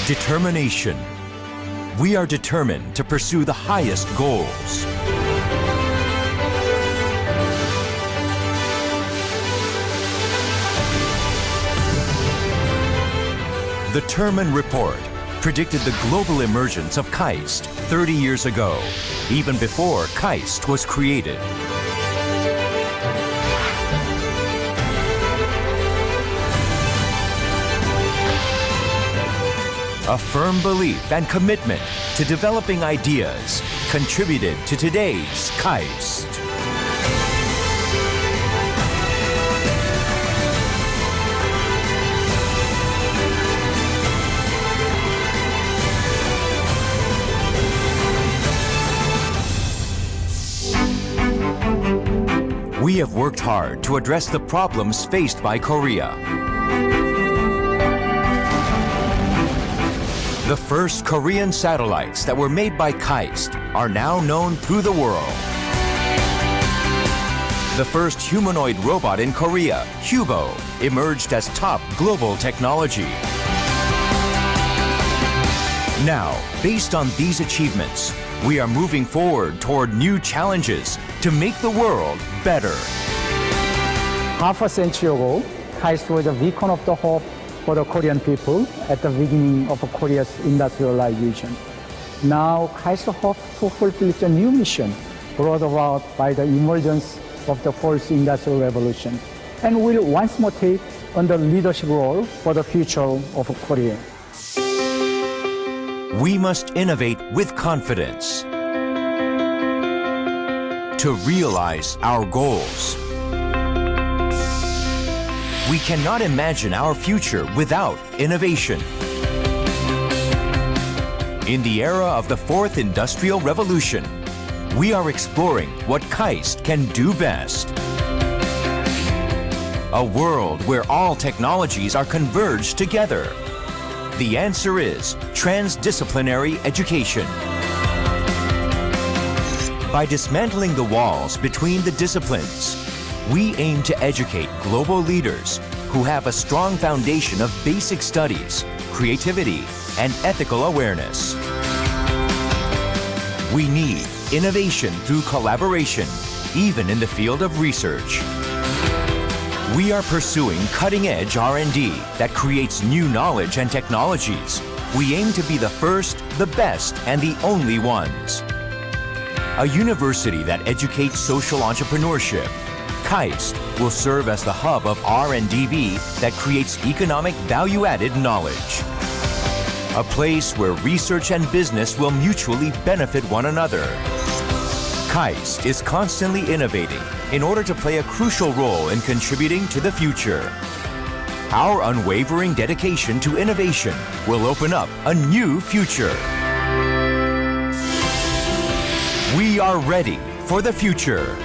Determination. We are determined to pursue the highest goals. The Terman Report predicted the global emergence of KAIST 30 years ago, even before KAIST was created. A firm belief and commitment to developing ideas contributed to today's KAIST. We have worked hard to address the problems faced by Korea. The first Korean satellites that were made by KAIST are now known through the world. The first humanoid robot in Korea, Hugo, emerged as top global technology. Now, based on these achievements, we are moving forward toward new challenges to make the world better. Half a century ago, KAIST was a beacon of the hope for the Korean people at the beginning of Korea's industrialization. Now, KAIST hopes to fulfill a new mission brought about by the emergence of the fourth industrial revolution and will once more take on the leadership role for the future of Korea. We must innovate with confidence to realize our goals. We cannot imagine our future without innovation. In the era of the fourth industrial revolution, we are exploring what KAIST can do best. A world where all technologies are converged together. The answer is transdisciplinary education. By dismantling the walls between the disciplines, we aim to educate global leaders who have a strong foundation of basic studies, creativity, and ethical awareness. We need innovation through collaboration, even in the field of research. We are pursuing cutting-edge R&D that creates new knowledge and technologies. We aim to be the first, the best, and the only ones. A university that educates social entrepreneurship. KAIST will serve as the hub of R&D that creates economic value-added knowledge. A place where research and business will mutually benefit one another. KAIST is constantly innovating in order to play a crucial role in contributing to the future. Our unwavering dedication to innovation will open up a new future. We are ready for the future.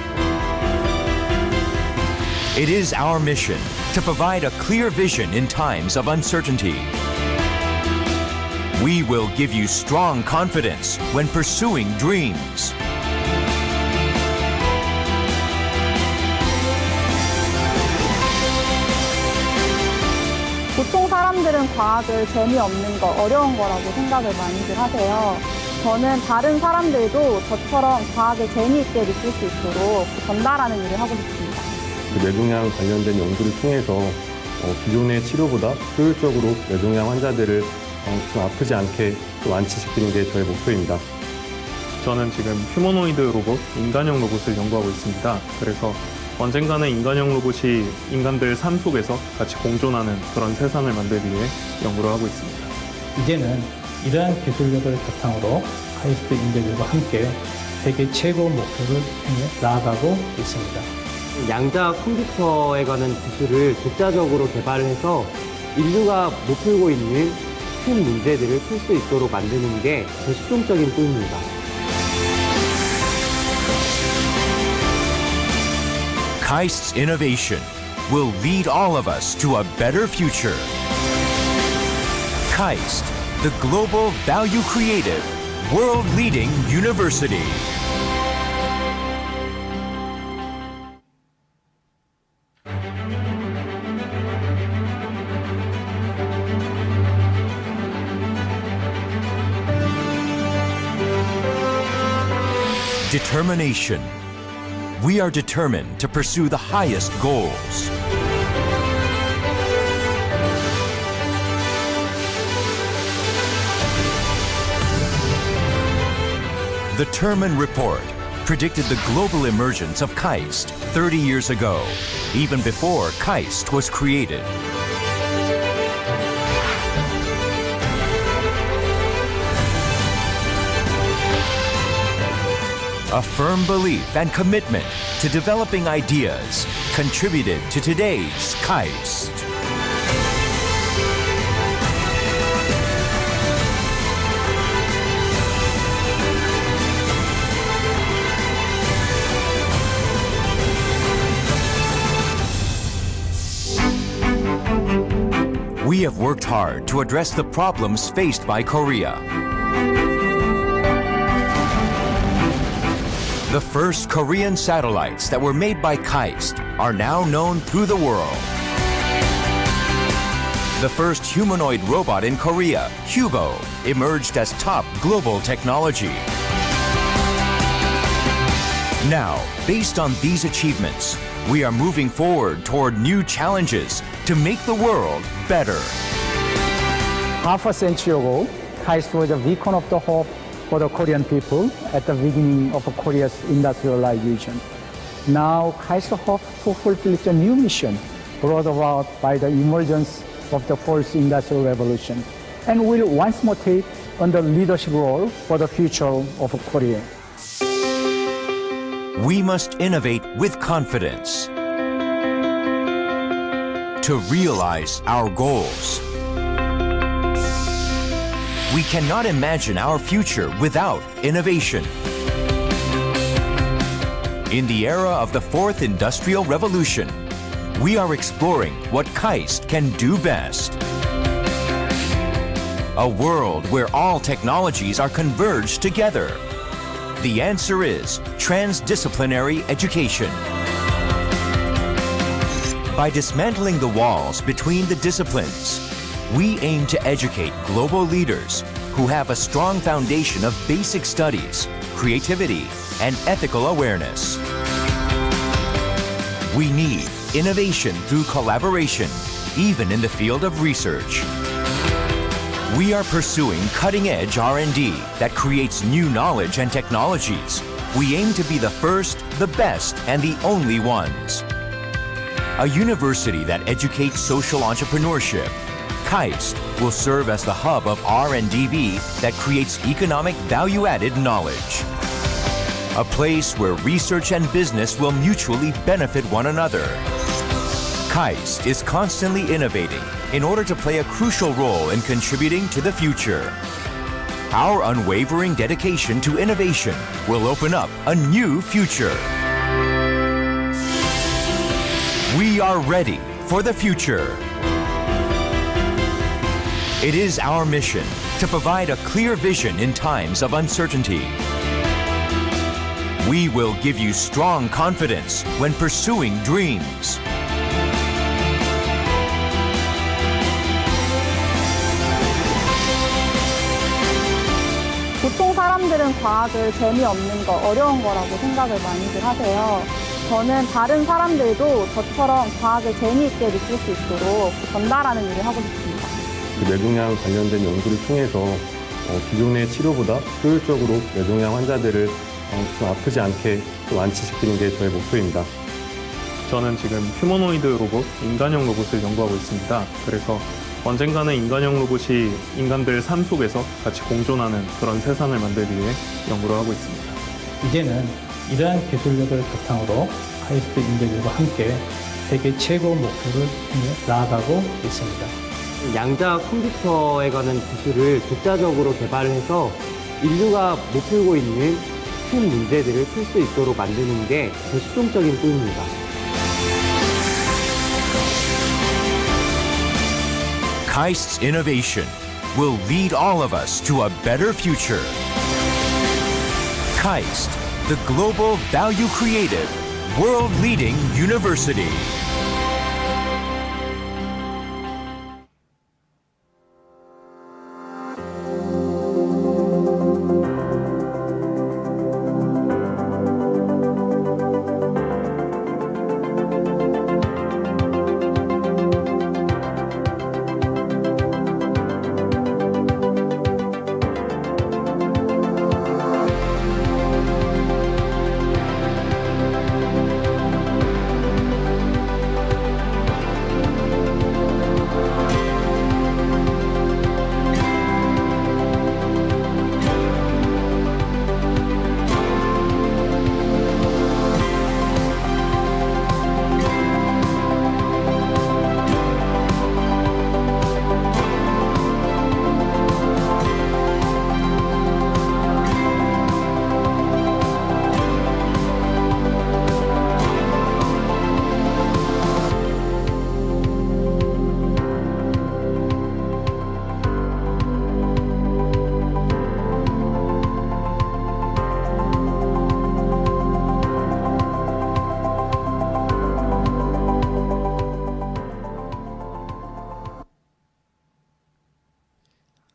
It is our mission to provide a clear vision in times of uncertainty. We will give you strong confidence when pursuing dreams. 보통 사람들은 과학을 재미없는 거, 어려운 거라고 생각을 많이들 하세요. 저는 다른 사람들도 저처럼 과학을 재미있게 느낄 수 있도록 전달하는 일을 하고 싶습니다. 뇌종양 관련된 연구를 통해서 기존의 치료보다 효율적으로 뇌종양 환자들을 좀 아프지 않게 완치시키는 게 저의 목표입니다. 저는 지금 휴머노이드 로봇, 인간형 로봇을 연구하고 있습니다. 그래서 언젠가는 인간형 로봇이 인간들 삶 속에서 같이 공존하는 그런 세상을 만들기 위해 연구를 하고 있습니다. 이제는 이러한 기술력을 바탕으로 KAIST 인재들과 함께 세계 최고 목표를 향해 나아가고 있습니다. 양자 컴퓨터에 관한 기술을 독자적으로 개발해서 인류가 못 풀고 있는 큰 문제들을 풀 수 있도록 만드는 게 제 실용적인 꿈입니다. KAIST's innovation will lead all of us to a better future. KAIST, the global value creative, world-leading university. Determination. We are determined to pursue the highest goals. The Terman Report predicted the global emergence of KAIST 30 years ago, even before KAIST was created. A firm belief and commitment to developing ideas contributed to today's KAIST. We have worked hard to address the problems faced by Korea. The first Korean satellites that were made by KAIST are now known through the world. The first humanoid robot in Korea, Hugo, emerged as top global technology. Now, based on these achievements, we are moving forward toward new challenges to make the world better. Half a century ago, KAIST was a beacon of the hope for the Korean people at the beginning of Korea's industrialization. Now, KAIST hopes to fulfill its new mission brought about by the emergence of the fourth industrial revolution and will once more take on the leadership role for the future of Korea. We must innovate with confidence to realize our goals. We cannot imagine our future without innovation. In the era of the fourth industrial revolution, we are exploring what KAIST can do best. A world where all technologies are converged together. The answer is transdisciplinary education. By dismantling the walls between the disciplines, we aim to educate global leaders who have a strong foundation of basic studies, creativity, and ethical awareness. We need innovation through collaboration, even in the field of research. We are pursuing cutting-edge R&D that creates new knowledge and technologies. We aim to be the first, the best, and the only ones. A university that educates social entrepreneurship, KAIST will serve as the hub of R&D that creates economic value-added knowledge. A place where research and business will mutually benefit one another. KAIST is constantly innovating in order to play a crucial role in contributing to the future. Our unwavering dedication to innovation will open up a new future. We are ready for the future. It is our mission to provide a clear vision in times of uncertainty. We will give you strong confidence when pursuing dreams. 보통 사람들은 과학을 재미없는 거, 어려운 거라고 생각을 많이들 하세요. 저는 다른 사람들도 저처럼 과학을 재미있게 느낄 수 있도록 전달하는 일을 하고 싶습니다. 뇌종양 관련된 연구를 통해서 기존의 치료보다 효율적으로 뇌종양 환자들을 좀 아프지 않게 좀 완치시키는 게 저의 목표입니다. 저는 지금 휴머노이드 로봇, 인간형 로봇을 연구하고 있습니다. 그래서 언젠가는 인간형 로봇이 인간들 삶 속에서 같이 공존하는 그런 세상을 만들기 위해 연구를 하고 있습니다. 이제는 이러한 기술력을 바탕으로 카이스트 인재들과 함께 세계 최고 목표를 향해 나아가고 있습니다. 양자 컴퓨터에 관한 기술을 독자적으로 개발해서 인류가 못 풀고 있는 큰 문제들을 풀 수 있도록 만드는 게 제 최종적인 꿈입니다. KAIST's innovation will lead all of us to a better future. KAIST, the global value creative, world-leading university.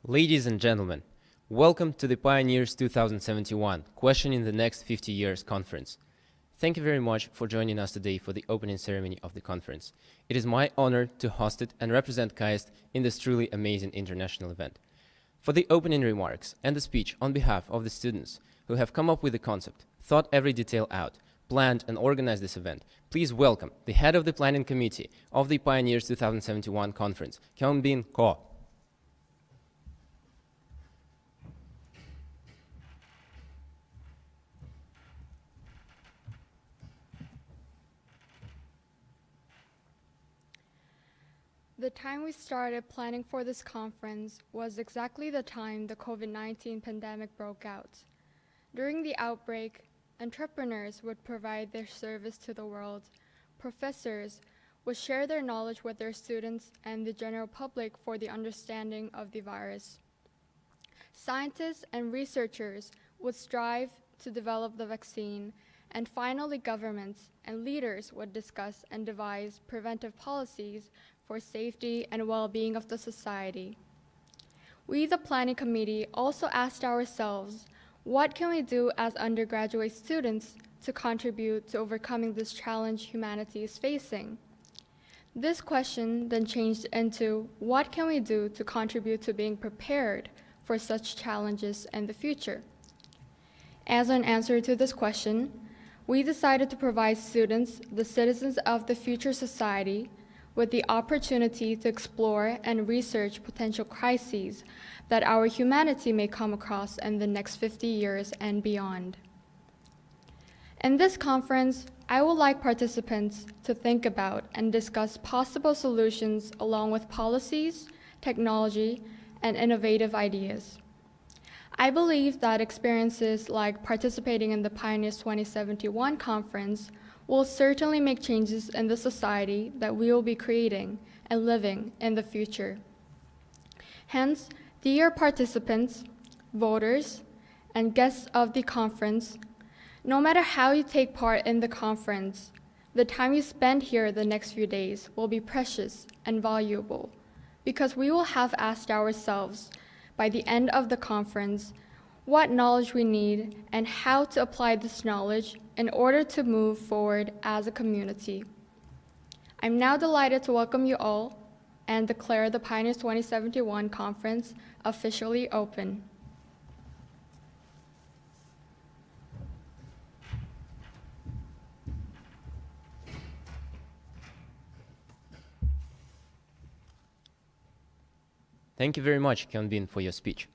Ladies and gentlemen, welcome to the Pioneers 2071 Questioning the Next 50 Years Conference. Thank you very much for joining us today for the opening ceremony of the conference. It is my honor to host it and represent KAIST in this truly amazing international event. For the opening remarks and the speech on behalf of the students who have come up with the concept, thought every detail out, planned and organized this event, please welcome the head of the planning committee of the Pioneers 2071 conference, Hyun-bin Ko. The time we started planning for this conference was exactly the time the COVID-19 pandemic broke out. During the outbreak, entrepreneurs would provide their service to the world, professors would share their knowledge with their students and the general public for the understanding of the virus. Scientists and researchers would strive to develop the vaccine, and finally governments and leaders would discuss and devise preventive policies for safety and well-being of the society. We, the planning committee, also asked ourselves, what can we do as undergraduate students to contribute to overcoming this challenge humanity is facing? This question then changed into, what can we do to contribute to being prepared for such challenges in the future? As an answer to this question, we decided to provide students, the citizens of the future society, with the opportunity to explore and research potential crises that our humanity may come across in the next 50 years and beyond. In this conference, I would like participants to think about and discuss possible solutions along with policies, technology, and innovative ideas. I believe that experiences like participating in the Pioneers 2071 conference will certainly make changes in the society that we will be creating and living in the future. Hence, dear participants, voters, and guests of the conference, no matter how you take part in the conference, the time you spend here the next few days will be precious and valuable, because we will have asked ourselves by the end of the conference what knowledge we need and how to apply this knowledge in order to move forward as a community. I'm now delighted to welcome you all and declare the Pioneers 2071 conference officially open. Thank you very much, Hyun-bin, for your speech.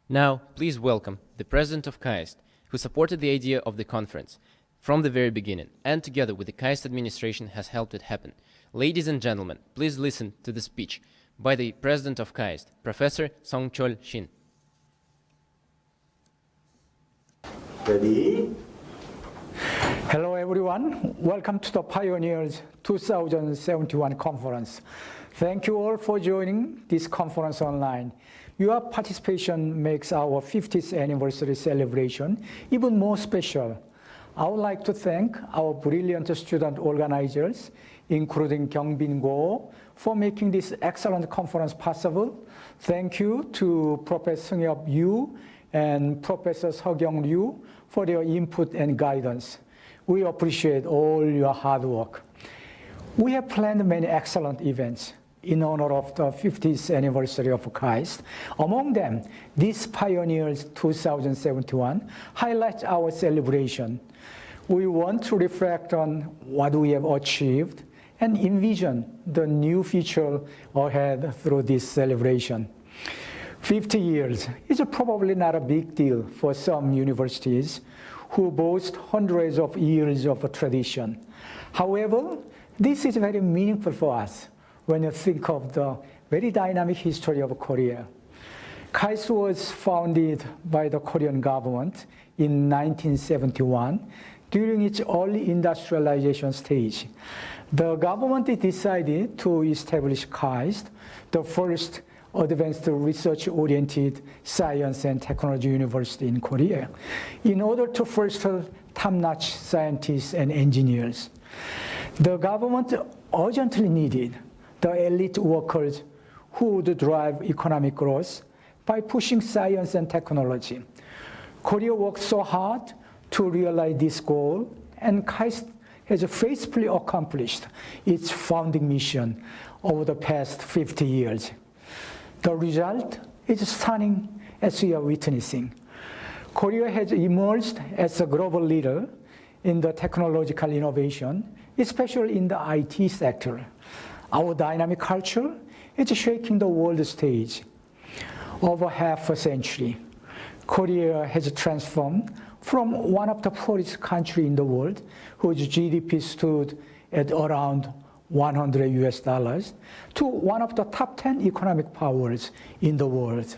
Now, please welcome the president of KAIST, who supported the idea of the conference from the very beginning, and together with the KAIST administration has helped it happen. Ladies and gentlemen, please listen to the speech by the president of KAIST, Professor Song-chol Shin. Ready? Hello everyone, welcome to the Pioneers 2071 conference. Thank you all for joining this conference online. Your participation makes our 50th anniversary celebration even more special. I would like to thank our brilliant student organizers, including Kyung-bin Go, for making this excellent conference possible. Thank you to Professor Seung-yeop Yu and Professor Seok-young Ryu for their input and guidance. We appreciate all your hard work. We have planned many excellent events in honor of the 50th anniversary of KAIST. Among them, this Pioneers 2071 highlights our celebration. We want to reflect on what we have achieved and envision the new future ahead through this celebration. 50 years is probably not a big deal for some universities who boast hundreds of years of tradition. However, this is very meaningful for us when you think of the very dynamic history of Korea. KAIST was founded by the Korean government in 1971 during its early industrialization stage. The government decided to establish KAIST, the first advanced research-oriented science and technology university in Korea, in order to foster top-notch scientists and engineers. The government urgently needed the elite workers who would drive economic growth, by pushing science and technology. Korea worked so hard to realize this goal, and KAIST has faithfully accomplished its founding mission over the past 50 years. The result is stunning, as we are witnessing. Korea has emerged as a global leader in the technological innovation, especially in the IT sector. Our dynamic culture is shaking the world stage. Over half a century, Korea has transformed from one of the poorest countries in the world, whose GDP stood at around $100 to one of the top 10 economic powers in the world.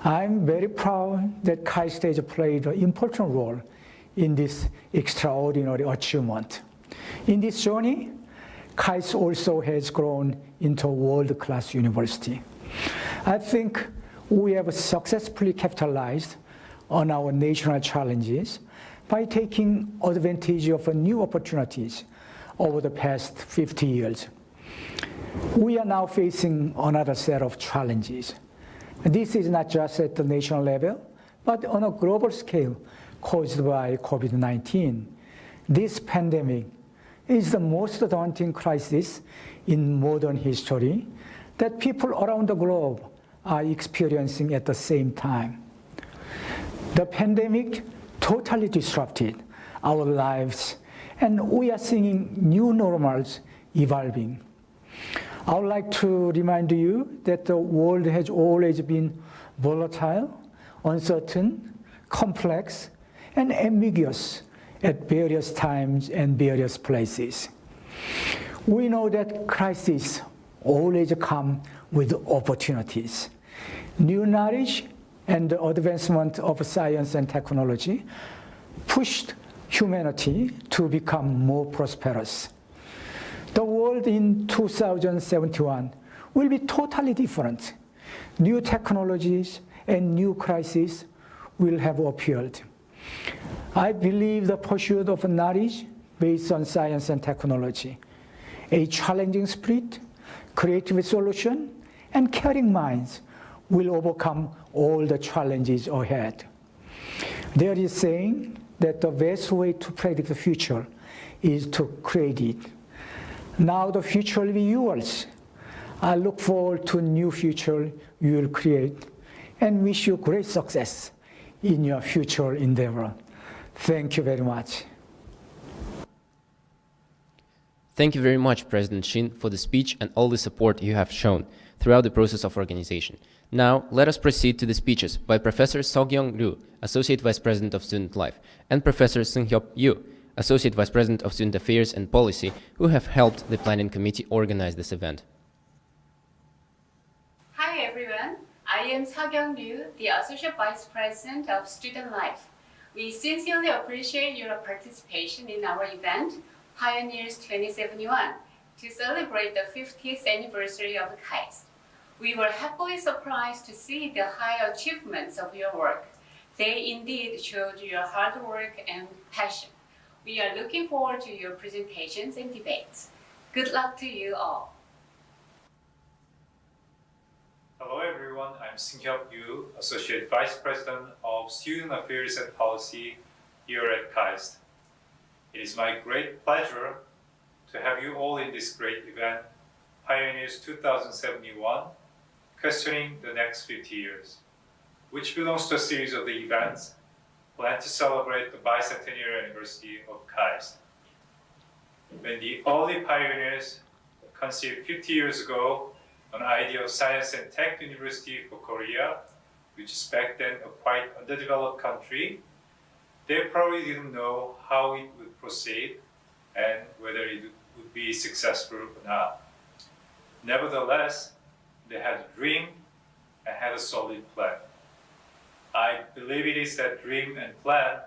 I'm very proud that KAIST has played an important role in this extraordinary achievement. In this journey, KAIST also has grown into a world-class university. I think we have successfully capitalized on our national challenges by taking advantage of new opportunities over the past 50 years. We are now facing another set of challenges. This is not just at the national level, but on a global scale caused by COVID-19. This pandemic is the most daunting crisis in modern history that people around the globe are experiencing at the same time. The pandemic totally disrupted our lives, and we are seeing new normals evolving. I would like to remind you that the world has always been volatile, uncertain, complex, and ambiguous at various times and various places. We know that crises always come with opportunities. New knowledge and the advancement of science and technology pushed humanity to become more prosperous. The world in 2071 will be totally different. New technologies and new crises will have appeared. I believe the pursuit of knowledge based on science and technology, a challenging spirit, creative solution, and caring minds will overcome all the challenges ahead. There is a saying that the best way to predict the future is to create it. Now the future will be yours. I look forward to a new future you will create and wish you great success in your future endeavor. Thank you very much. Thank you very much, President Shin, for the speech and all the support you have shown throughout the process of organization. Now, let us proceed to the speeches by Professor Seok-young Ryu, Associate Vice President of Student Life, and Professor Seung-hyup Yu, Associate Vice President of Student Affairs and Policy, who have helped the planning committee organize this event. Hi everyone, I am Seok-young Ryu, the Associate Vice President of Student Life. We sincerely appreciate your participation in our event, Pioneers 2071, to celebrate the 50th anniversary of KAIST. We were happily surprised to see the high achievements of your work. They indeed showed your hard work and passion. We are looking forward to your presentations and debates. Good luck to you all. Hello everyone, I'm Seung-hyup Yu, Associate Vice President of Student Affairs and Policy here at KAIST. It is my great pleasure to have you all in this great event, Pioneers 2071, questioning the next 50 years, which belongs to a series of the events planned to celebrate the bicentennial anniversary of KAIST. When the early pioneers conceived 50 years ago an idea of science and tech university for Korea, which is back then a quite underdeveloped country, they probably didn't know how it would proceed and whether it would be successful or not. Nevertheless, they had a dream and had a solid plan. I believe it is that dream and plan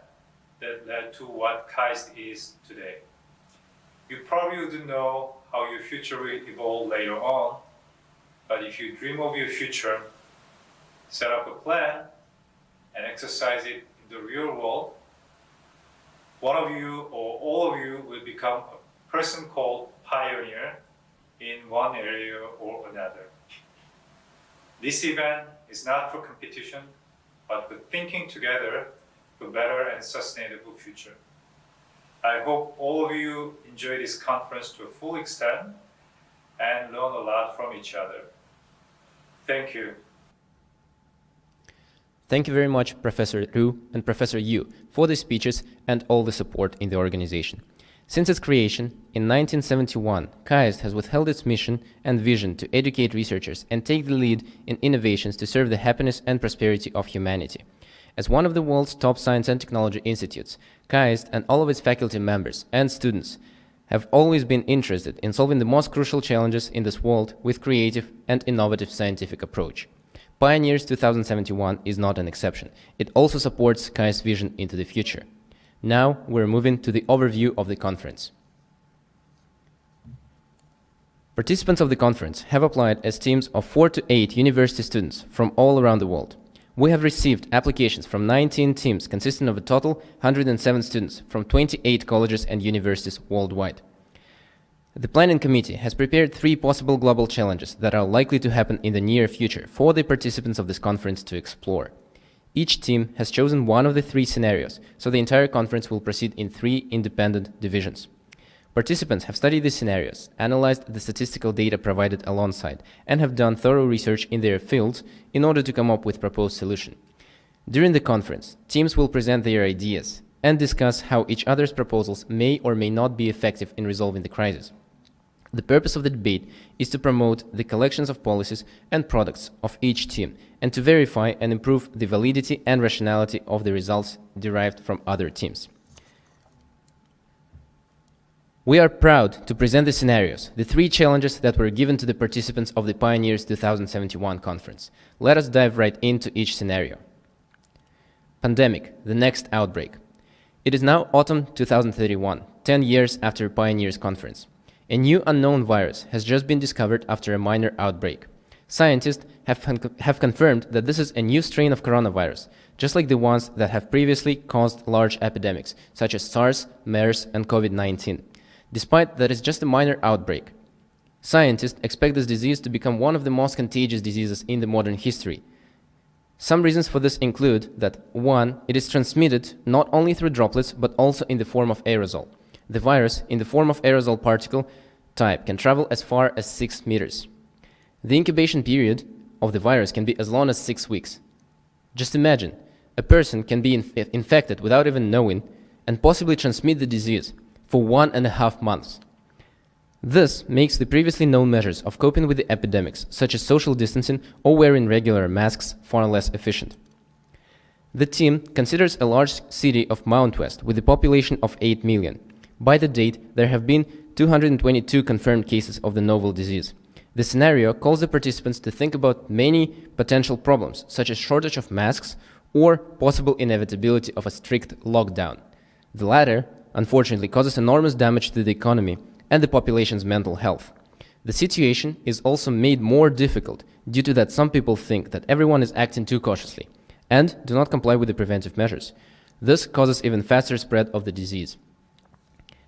that led to what KAIST is today. You probably wouldn't know how your future will evolve later on, but if you dream of your future, set up a plan, and exercise it in the real world, one of you or all of you will become a person called pioneer in one area or another. This event is not for competition, but for thinking together for a better and sustainable future. I hope all of you enjoy this conference to a full extent and learn a lot from each other. Thank you. Thank you very much, Professor Ru and Professor Yu, for the speeches and all the support in the organization. Since its creation in 1971, KAIST has withheld its mission and vision to educate researchers and take the lead in innovations to serve the happiness and prosperity of humanity. As one of the world's top science and technology institutes, KAIST and all of its faculty members and students have always been interested in solving the most crucial challenges in this world with creative and innovative scientific approach. Pioneers 2071 is not an exception. It also supports KAIST's vision into the future. Now we're moving to the overview of the conference. Participants of the conference have applied as teams of 4 to 8 university students from all around the world. We have received applications from 19 teams consisting of a total 107 students from 28 colleges and universities worldwide. The planning committee has prepared 3 possible global challenges that are likely to happen in the near future for the participants of this conference to explore. Each team has chosen one of the 3 scenarios, so the entire conference will proceed in 3 independent divisions. Participants have studied the scenarios, analyzed the statistical data provided alongside, and have done thorough research in their fields in order to come up with proposed solution. During the conference, teams will present their ideas and discuss how each other's proposals may or may not be effective in resolving the crisis. The purpose of the debate is to promote the collections of policies and products of each team and to verify and improve the validity and rationality of the results derived from other teams. We are proud to present the scenarios, the 3 challenges that were given to the participants of the Pioneers 2071 conference. Let us dive right into each scenario. Pandemic, the next outbreak. It is now autumn 2031, 10 years after Pioneers conference. A new unknown virus has just been discovered after a minor outbreak. Scientists have confirmed that this is a new strain of coronavirus, just like the ones that have previously caused large epidemics, such as SARS, MERS, and COVID-19. Despite that it's just a minor outbreak, scientists expect this disease to become one of the most contagious diseases in the modern history. Some reasons for this include that 1. It is transmitted not only through droplets but also in the form of aerosol. The virus, in the form of aerosol particle type, can travel as far as 6 meters. The incubation period of the virus can be as long as 6 weeks. Just imagine, a person can be infected without even knowing and possibly transmit the disease for 1.5 months. This makes the previously known measures of coping with the epidemics, such as social distancing or wearing regular masks, far less efficient. The team considers a large city of Mount West with a population of 8 million. By the date, there have been 222 confirmed cases of the novel disease. The scenario calls the participants to think about many potential problems, such as shortage of masks or possible inevitability of a strict lockdown. The latter, unfortunately, causes enormous damage to the economy and the population's mental health. The situation is also made more difficult due to that some people think that everyone is acting too cautiously and do not comply with the preventive measures. This causes even faster spread of the disease.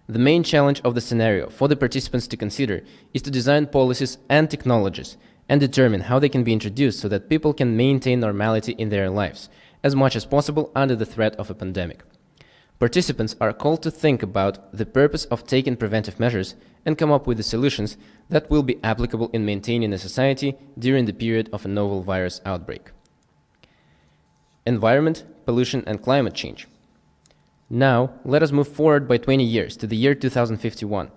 The main challenge of the scenario for the participants to consider is to design policies and technologies and determine how they can be introduced so that people can maintain normality in their lives as much as possible under the threat of a pandemic. Participants are called to think about the purpose of taking preventive measures and come up with the solutions that will be applicable in maintaining a society during the period of a novel virus outbreak. Environment, pollution, and climate change. Now, let us move forward by 20 years to the year 2051.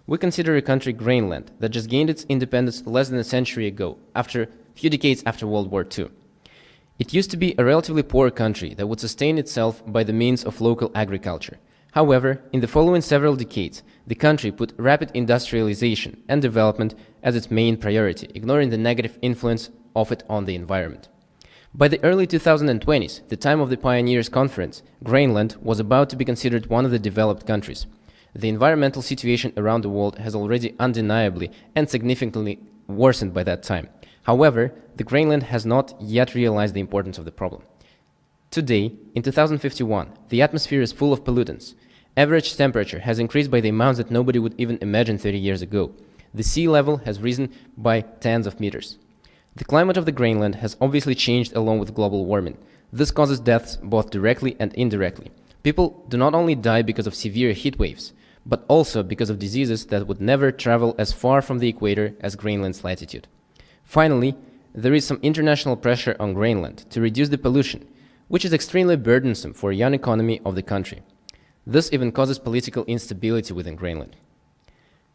We consider a country, Greenland, that just gained its independence less than a century ago, after a few decades after World War II. It used to be a relatively poor country that would sustain itself by the means of local agriculture. However, in the following several decades, the country put rapid industrialization and development as its main priority, ignoring the negative influence of it on the environment. By the early 2020s, the time of the Pioneers Conference, Greenland was about to be considered one of the developed countries. The environmental situation around the world has already undeniably and significantly worsened by that time. However, the Greenland has not yet realized the importance of the problem. Today, in 2051, the atmosphere is full of pollutants. Average temperature has increased by the amounts that nobody would even imagine 30 years ago. The sea level has risen by tens of meters. The climate of the Greenland has obviously changed along with global warming. This causes deaths both directly and indirectly. People do not only die because of severe heat waves, but also because of diseases that would never travel as far from the equator as Greenland's latitude. Finally, there is some international pressure on Greenland to reduce the pollution, which is extremely burdensome for a young economy of the country. This even causes political instability within Greenland.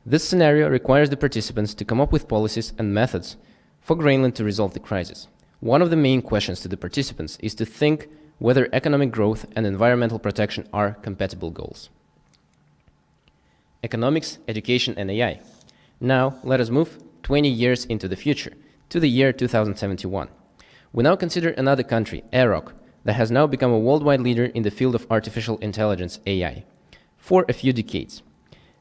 This scenario requires the participants to come up with policies and methods for Greenland to resolve the crisis. One of the main questions to the participants is to think whether economic growth and environmental protection are compatible goals. Economics, education, and AI. Now, let us move 20 years into the future, to the year 2071. We now consider another country, Iraq, that has now become a worldwide leader in the field of artificial intelligence, AI, for a few decades.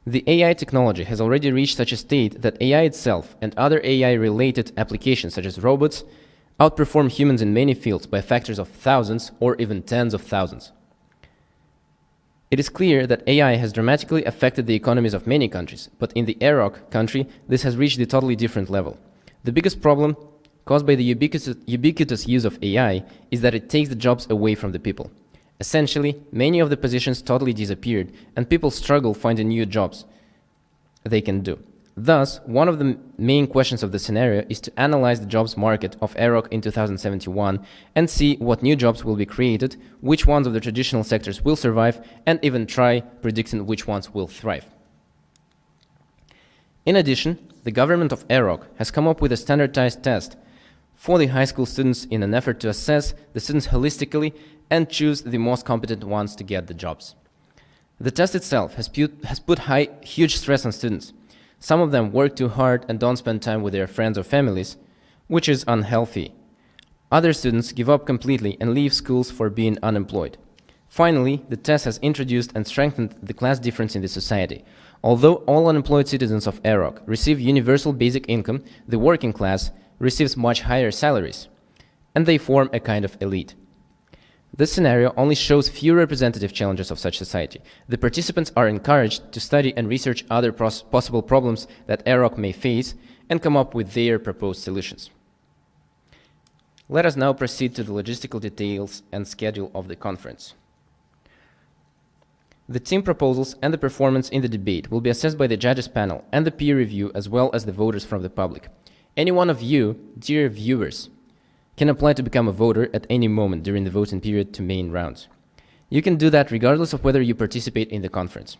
The AI technology has already reached such a state that AI itself and other AI-related applications such as robots outperform humans in many fields by factors of thousands or even tens of thousands. It is clear that AI has dramatically affected the economies of many countries, but in the Iraq country, this has reached a totally different level. The biggest problem caused by the ubiquitous use of AI is that it takes the jobs away from the people. Essentially, many of the positions totally disappeared, and people struggle finding new jobs they can do. Thus, one of the main questions of the scenario is to analyze the jobs market of Iraq in 2071 and see what new jobs will be created, which ones of the traditional sectors will survive, and even try predicting which ones will thrive. In addition, the government of Iraq has come up with a standardized test for the high school students in an effort to assess the students holistically and choose the most competent ones to get the jobs. The test itself has put huge stress on students. Some of them work too hard and don't spend time with their friends or families, which is unhealthy. Other students give up completely and leave schools for being unemployed. Finally, the test has introduced and strengthened the class difference in the society. Although all unemployed citizens of Iraq receive universal basic income, the working class receives much higher salaries, and they form a kind of elite. This scenario only shows few representative challenges of such society. The participants are encouraged to study and research other possible problems that Iraq may face and come up with their proposed solutions. Let us now proceed to the logistical details and schedule of the conference. The team proposals and the performance in the debate will be assessed by the judges panel and the peer review as well as the voters from the public. Any one of you, dear viewers, can apply to become a voter at any moment during the voting period to main rounds. You can do that regardless of whether you participate in the conference.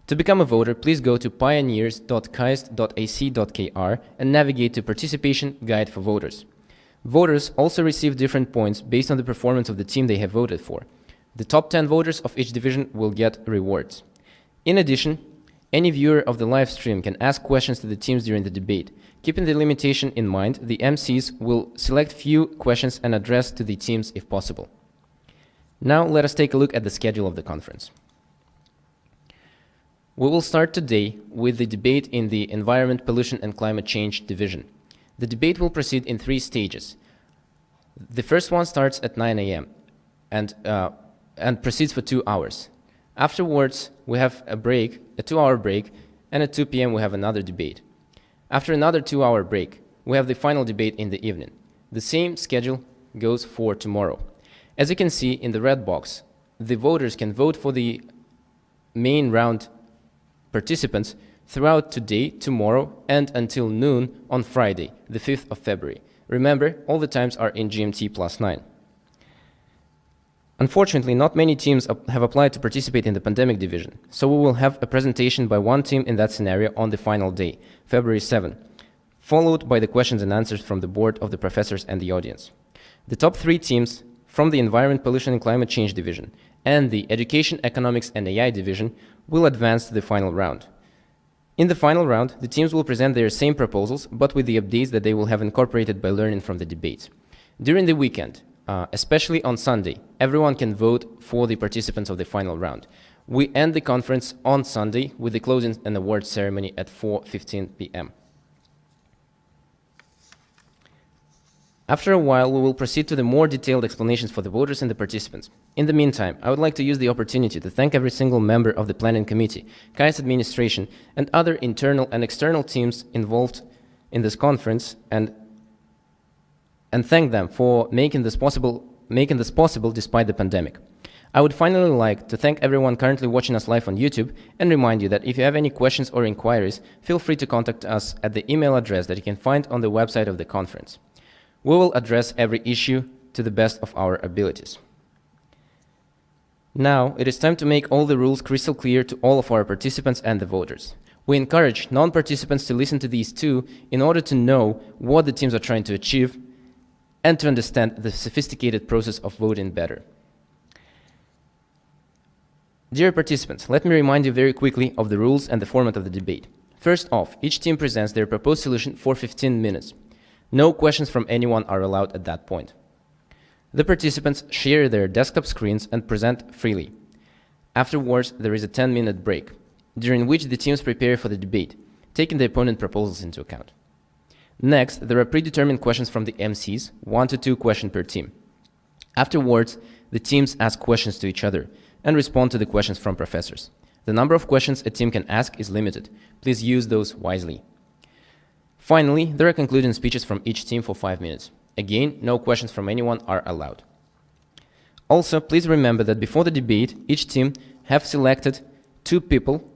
To become a voter, please go to pioneers.kaist.ac.kr and navigate to Participation Guide for Voters. Voters also receive different points based on the performance of the team they have voted for. The top 10 voters of each division will get rewards. In addition, any viewer of the live stream can ask questions to the teams during the debate. Keeping the limitation in mind, the MCs will select few questions and address to the teams if possible. Now let us take a look at the schedule of the conference. We will start today with the debate in the Environment, Pollution and Climate Change division. The debate will proceed in 3 stages. The first one starts at 9 a.m. and proceeds for 2 hours. Afterwards, we have a break, a 2-hour break, and at 2 p.m. we have another debate. After another 2-hour break, we have the final debate in the evening. The same schedule goes for tomorrow. As you can see in the red box, the voters can vote for the main round participants throughout today, tomorrow, and until noon on Friday, the 5th of February. Remember, all the times are in GMT +9. Unfortunately, not many teams have applied to participate in the pandemic division, so we will have a presentation by one team in that scenario on the final day, February 7, followed by the questions and answers from the board of the professors and the audience. The top 3 teams from the Environment, Pollution and Climate Change division and the Education, Economics and AI division will advance to the final round. In the final round, the teams will present their same proposals, but with the updates that they will have incorporated by learning from the debates. During the weekend, especially on Sunday, everyone can vote for the participants of the final round. We end the conference on Sunday with the closing and awards ceremony at 4:15 p.m. After a while, we will proceed to the more detailed explanations for the voters and the participants. In the meantime, I would like to use the opportunity to thank every single member of the Planning Committee, KAIST administration, and other internal and external teams involved in this conference, and and thank them for making this possible despite the pandemic. I would finally like to thank everyone currently watching us live on YouTube and remind you that if you have any questions or inquiries, feel free to contact us at the email address that you can find on the website of the conference. We will address every issue to the best of our abilities. Now, it is time to make all the rules crystal clear to all of our participants and the voters. We encourage non-participants to listen to these too in order to know what the teams are trying to achieve and to understand the sophisticated process of voting better. Dear participants, let me remind you very quickly of the rules and the format of the debate. First off, each team presents their proposed solution for 15 minutes. No questions from anyone are allowed at that point. The participants share their desktop screens and present freely. Afterwards, there is a 10-minute break, during which the teams prepare for the debate, taking the opponent proposals into account. Next, there are predetermined questions from the MCs, 1 to 2 questions per team. Afterwards, the teams ask questions to each other and respond to the questions from professors. The number of questions a team can ask is limited. Please use those wisely. Finally, there are concluding speeches from each team for 5 minutes. Again, no questions from anyone are allowed. Also, please remember that before the debate, each team have selected 2 people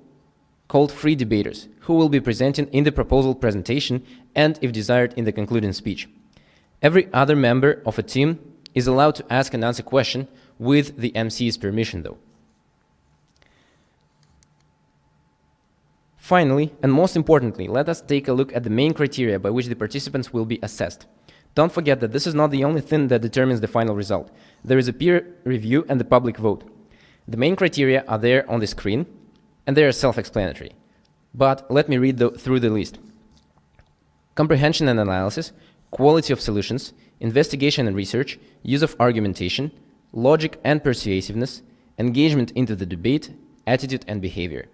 called free debaters, who will be presenting in the proposal presentation and, if desired, in the concluding speech. Every other member of a team is allowed to ask and answer question with the MC's permission, though. Finally, and most importantly, let us take a look at the main criteria by which the participants will be assessed. Don't forget that this is not the only thing that determines the final result. There is a peer review and the public vote. The main criteria are there on the screen, and they are self-explanatory. But let me read through the list. Comprehension and analysis, quality of solutions, investigation and research, use of argumentation, logic and persuasiveness, engagement into the debate, attitude and behavior.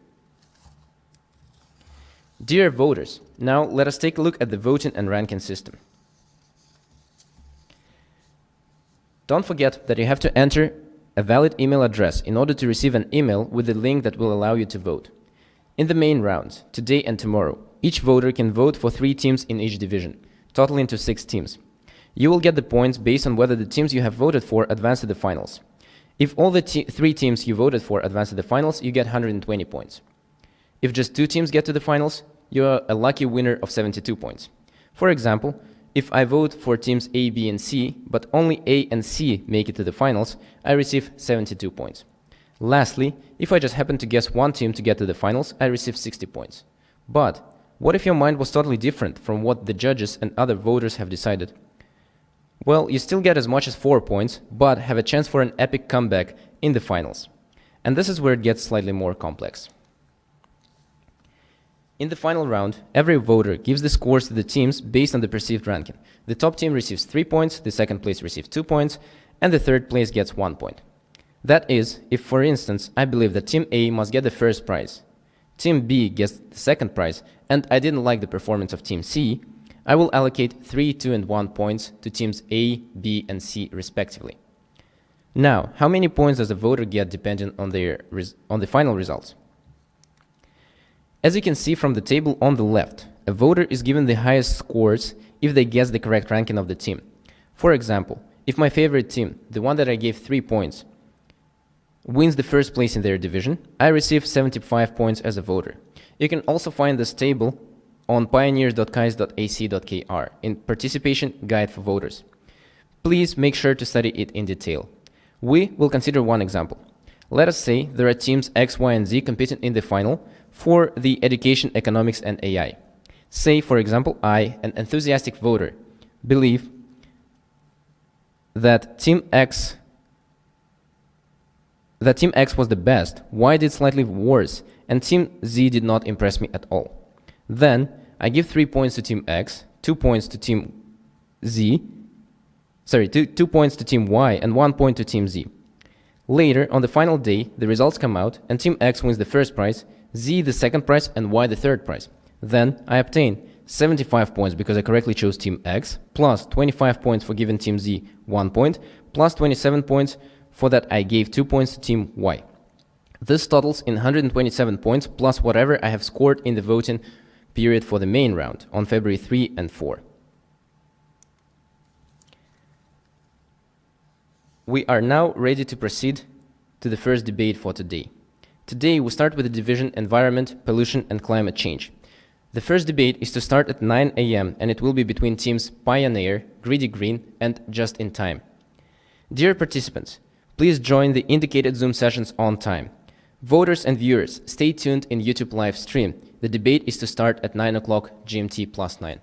Dear voters, now let us take a look at the voting and ranking system. Don't forget that you have to enter a valid email address in order to receive an email with the link that will allow you to vote. In the main rounds, today and tomorrow, each voter can vote for 3 teams in each division, totaling to 6 teams. You will get the points based on whether the teams you have voted for advance to the finals. If all the 3 teams you voted for advance to the finals, you get 120 points. If just 2 teams get to the finals, you are a lucky winner of 72 points. For example, if I vote for teams A, B, and C, but only A and C make it to the finals, I receive 72 points. Lastly, if I just happen to guess one team to get to the finals, I receive 60 points. But what if your mind was totally different from what the judges and other voters have decided? Well, you still get as much as 4 points, but have a chance for an epic comeback in the finals. And this is where it gets slightly more complex. In the final round, every voter gives the scores to the teams based on the perceived ranking. The top team receives 3 points, the second place receives 2 points, and the third place gets 1 point. That is, if for instance, I believe that team A must get the first prize, team B gets the second prize, and I didn't like the performance of team C, I will allocate 3, 2, and 1 points to teams A, B, and C respectively. Now, how many points does a voter get depending on the final results? As you can see from the table on the left, a voter is given the highest scores if they guess the correct ranking of the team. For example, if my favorite team, the one that I gave 3 points, wins the first place in their division, I receive 75 points as a voter. You can also find this table on pioneers.kaist.ac.kr in Participation Guide for Voters. Please make sure to study it in detail. We will consider one example. Let us say there are teams X, Y, and Z competing in the final for the education, economics, and AI. Say, for example, I, an enthusiastic voter, believe that Team X was the best, Y did slightly worse, and Team Z did not impress me at all. Then, I give 3 points to Team X, 2 points to Team Z, 2 points to Team Y, and 1 point to Team Z. Later, on the final day, the results come out, and Team X wins the first prize, Z the second prize, and Y the third prize. Then, I obtain 75 points because I correctly chose Team X, plus 25 points for giving Team Z 1 point, plus 27 points for that I gave 2 points to Team Y. This totals in 127 points, plus whatever I have scored in the voting period for the main round on February 3 and 4. We are now ready to proceed to the first debate for today. Today we start with the division Environment, Pollution and Climate Change. The first debate is to start at 9 a.m. and it will be between teams Pioneer, Greedy Green and Just in Time. Dear participants, please join the indicated Zoom sessions on time. Voters and viewers, stay tuned in YouTube live stream. The debate is to start at 9 o'clock GMT +9.